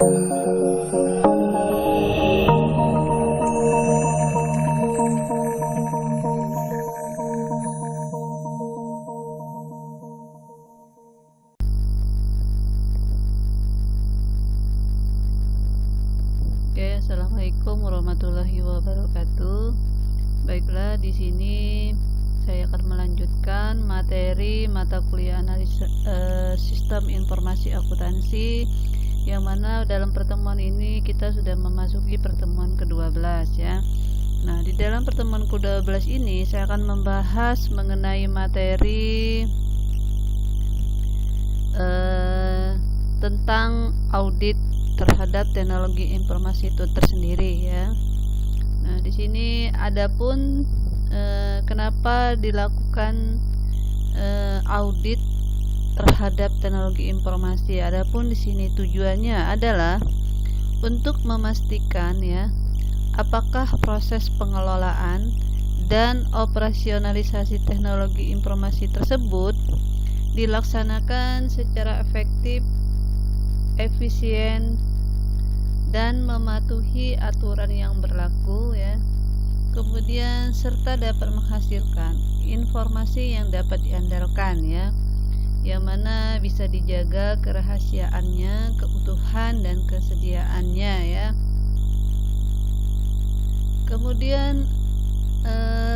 Assalamualaikum warahmatullahi wabarakatuh. Baiklah, di sini saya akan melanjutkan materi mata kuliah analisa sistem informasi akuntansi, yang mana dalam pertemuan ini kita sudah memasuki pertemuan ke-12 ya. Nah, di dalam pertemuan ke-12 ini saya akan membahas mengenai materi tentang audit terhadap teknologi informasi itu tersendiri ya. Nah, di sini adapun kenapa dilakukan audit terhadap teknologi informasi. Adapun di sini tujuannya adalah untuk memastikan ya, apakah proses pengelolaan dan operasionalisasi teknologi informasi tersebut dilaksanakan secara efektif, efisien, dan mematuhi aturan yang berlaku ya. Kemudian serta dapat menghasilkan informasi yang dapat diandalkan ya, yang mana bisa dijaga kerahasiaannya, keutuhan dan kesediaannya ya. Kemudian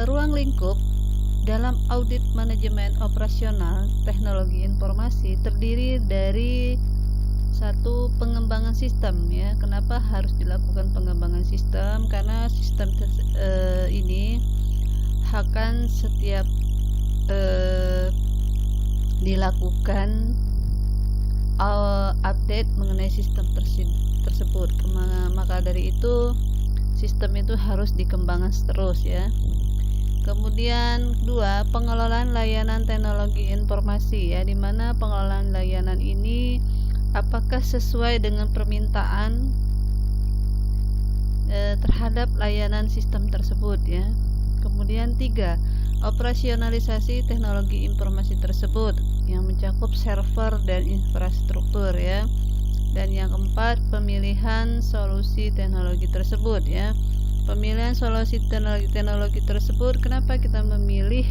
ruang lingkup dalam audit manajemen operasional teknologi informasi terdiri dari satu, pengembangan sistem ya. Kenapa harus dilakukan pengembangan sistem? Karena sistem ini akan setiap dilakukan update mengenai sistem tersebut. Maka dari itu sistem itu harus dikembangkan terus ya. Kemudian dua, pengelolaan layanan teknologi informasi ya, di mana pengelolaan layanan ini apakah sesuai dengan permintaan terhadap layanan sistem tersebut ya. Kemudian tiga, operasionalisasi teknologi informasi tersebut yang mencakup server dan infrastruktur ya. Dan yang keempat, pemilihan solusi teknologi tersebut ya. Pemilihan solusi teknologi tersebut, kenapa kita memilih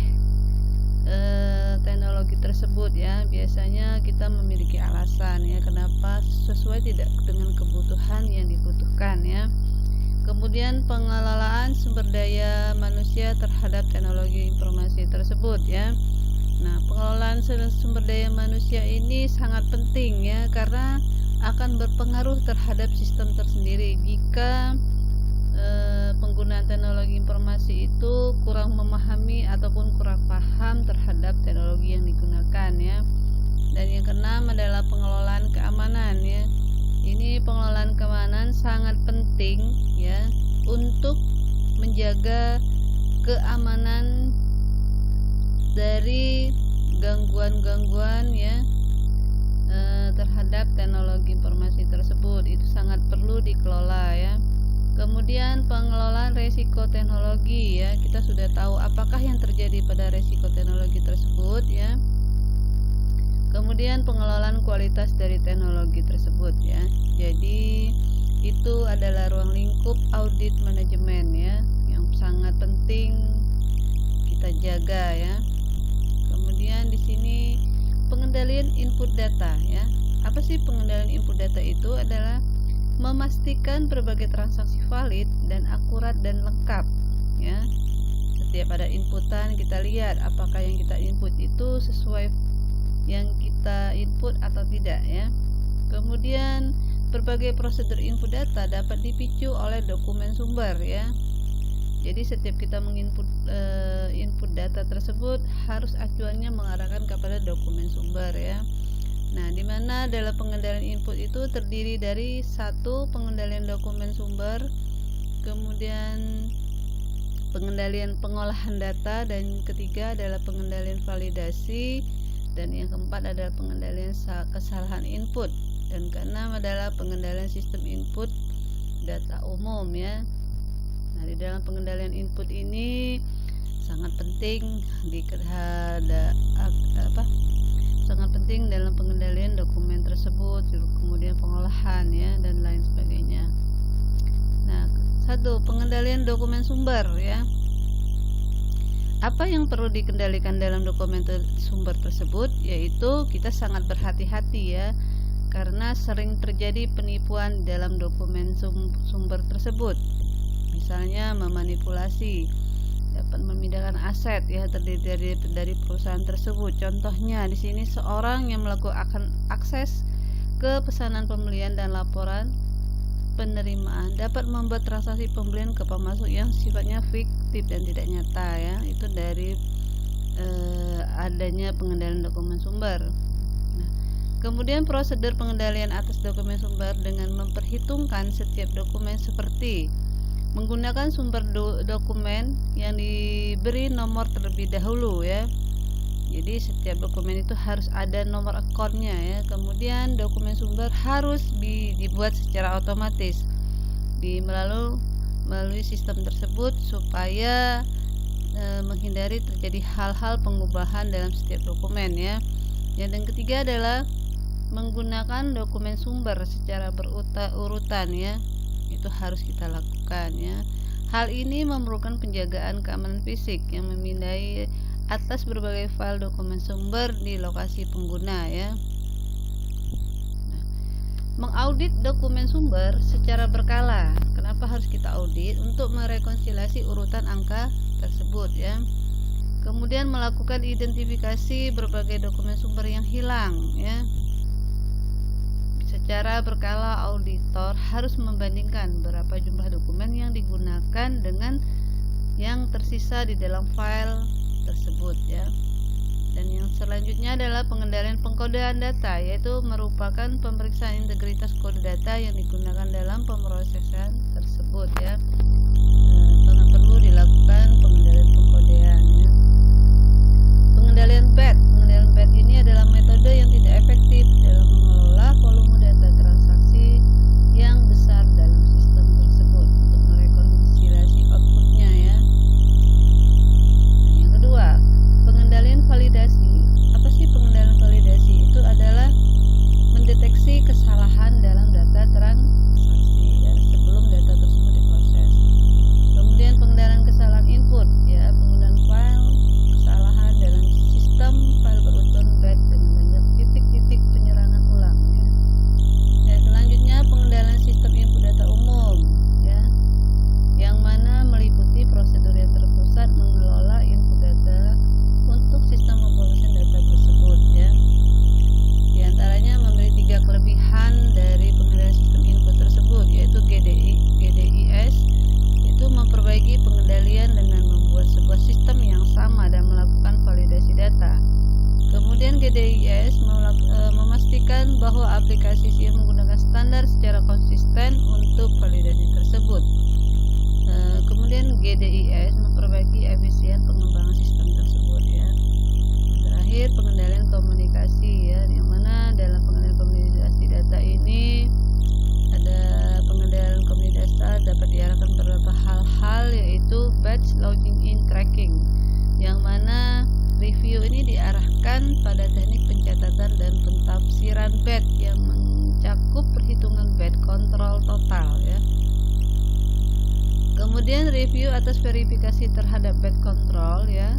teknologi tersebut ya? Biasanya kita memiliki alasan ya, kenapa sesuai tidak dengan kebutuhan yang dibutuhkan ya. Kemudian pengelolaan sumber daya manusia terhadap teknologi informasi tersebut ya. Nah, pengelolaan sumber daya manusia ini sangat penting ya, karena akan berpengaruh terhadap sistem tersendiri. Jika penggunaan teknologi informasi itu kurang memahami ataupun kurang paham terhadap teknologi yang digunakan ya. Dan yang keenam adalah pengelolaan keamanan ya. Ini pengelolaan keamanan sangat penting ya, untuk menjaga keamanan dari gangguan-gangguan ya terhadap teknologi informasi tersebut. Itu sangat perlu dikelola ya. Kemudian pengelolaan resiko teknologi ya, kita sudah tahu apakah yang terjadi pada resiko teknologi tersebut ya. Kemudian pengelolaan kualitas dari teknologi tersebut ya. Jadi itu adalah ruang lingkup audit manajemen ya, yang sangat penting kita jaga ya. Kemudian di sini pengendalian input data ya. Apa sih pengendalian input data? Itu adalah memastikan berbagai transaksi valid dan akurat dan lengkap ya. Setiap ada inputan, kita lihat apakah yang kita input itu sesuai yang kita input atau tidak ya. Kemudian berbagai prosedur input data dapat dipicu oleh dokumen sumber ya. Jadi setiap kita menginput input data tersebut, harus acuannya mengarahkan kepada dokumen sumber ya. Nah, di mana dalam pengendalian input itu terdiri dari satu, pengendalian dokumen sumber, kemudian pengendalian pengolahan data, dan ketiga adalah pengendalian validasi, dan yang keempat adalah pengendalian kesalahan input, dan keenam adalah pengendalian sistem input data umum ya. Nah, di dalam pengendalian input ini sangat penting sangat penting dalam pengendalian dokumen tersebut, kemudian pengolahan ya, dan lain satu, pengendalian dokumen sumber ya. Apa yang perlu dikendalikan dalam dokumen sumber tersebut? Yaitu kita sangat berhati-hati ya, karena sering terjadi penipuan dalam dokumen sumber tersebut. Misalnya memanipulasi, dapat memindahkan aset ya terdiri dari perusahaan tersebut. Contohnya di sini seorang yang melakukan akses ke pesanan pembelian dan laporan penerimaan dapat membuat transaksi pembelian ke pemasok yang sifatnya fiktif dan tidak nyata ya. Itu dari adanya pengendalian dokumen sumber. Nah, kemudian prosedur pengendalian atas dokumen sumber dengan memperhitungkan setiap dokumen seperti menggunakan sumber dokumen yang diberi nomor terlebih dahulu ya. Jadi setiap dokumen itu harus ada nomor akunnya ya. Kemudian dokumen sumber harus dibuat secara otomatis melalui sistem tersebut supaya menghindari terjadi hal-hal pengubahan dalam setiap dokumen ya. Yang ketiga adalah menggunakan dokumen sumber secara berurutan ya. Itu harus kita lakukan ya. Hal ini memerlukan penjagaan keamanan fisik yang memindai atas berbagai file dokumen sumber di lokasi pengguna ya. Nah, mengaudit dokumen sumber secara berkala. Kenapa harus kita audit? Untuk merekonsiliasi urutan angka tersebut ya. Kemudian melakukan identifikasi berbagai dokumen sumber yang hilang ya. Secara berkala auditor harus membandingkan berapa jumlah dokumen yang digunakan dengan yang tersisa di dalam file tersebut ya. Dan yang selanjutnya adalah pengendalian pengkodean data, yaitu merupakan pemeriksaan integritas kode data yang digunakan dalam pemrosesan tersebut ya. Sangat perlu dilakukan pengendalian pengkodean ya. Pengendalian BAT ini adalah metode yang tidak efektif dalam mengelola volume data transaksi yang besar dalam sistem tersebut untuk merekonsiliasi outputnya ya. Yang kedua, pengendalian validasi. Apa sih pengendalian validasi? Itu adalah mendeteksi kesalahan dalam data transaksi ya, sebelum data tersebut diproses. Kemudian pengendalian kesalahan input ya, penggunaan file kesalahan dalam sistem file berurutan batch dengan titik-titik penyerangan ulang ya. Dan selanjutnya pengendalian sistem input data umum ya, yang mana meliputi prosedur yang terpusat mengelola input data untuk sistem pemrosesan data tersebut ya. Di antaranya memberi 3 kelebihan dari pengendalian sistem input tersebut, yaitu GDIS itu memperbaiki pengendalian dengan membuat sebuah sistem yang sama dan melakukan validasi data. Kemudian GDIS memastikan bahwa aplikasi yang menggunakan standar secara konsisten untuk validasi tersebut. Kemudian GDIS memperbaiki efisien pengembangan sistem tersebut ya. Terakhir pengendalian komunikasi ya, yang mana dalam pengendalian komunikasi data ini ada pengendalian komunikasi data dapat diarahkan beberapa hal-hal, yaitu batch logging in tracking, yang mana review ini diarahkan pada teknik pencatatan dan pentafsiran batch yang mencakup perhitungan batch control total ya. Kemudian review atas verifikasi terhadap batch control ya.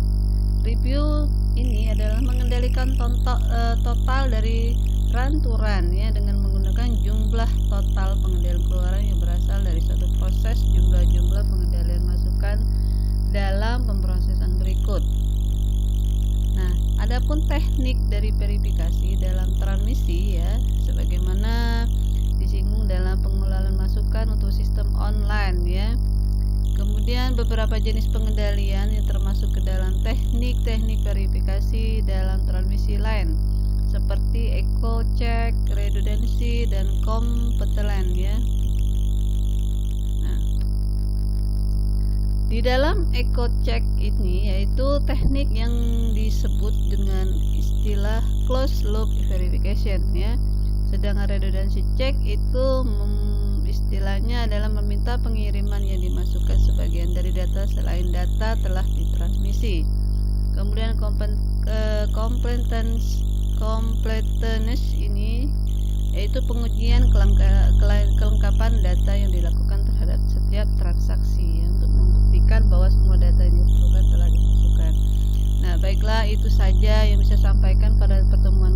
Review ini adalah mengendalikan total dari run to run ya, dengan menggunakan jumlah total pengendalian keluaran yang berasal dari suatu proses, jumlah pengendalian masukan dalam pemrosesan berikut. Nah, adapun teknik dari verifikasi dalam transmisi ya, sebagaimana disinggung dalam pengelolaan masukan untuk sistem online ya. Kemudian beberapa jenis pengendalian yang termasuk ke dalam teknik-teknik verifikasi dalam transmisi lain, seperti echo check, redundancy, dan competence ya. Nah, di dalam echo check ini yaitu teknik yang disebut dengan istilah closed loop verification ya. Sedangkan redundancy check itu istilahnya adalah meminta pengiriman yang dimasukkan sebagian dari data selain data telah ditransmisi. Kemudian completeness ini yaitu pengujian kelengkapan data yang dilakukan terhadap setiap transaksi transaksi ya, untuk membuktikan bahwa semua data yang diperlukan telah dimasukkan. Nah, baiklah, itu saja yang bisa sampaikan pada pertemuan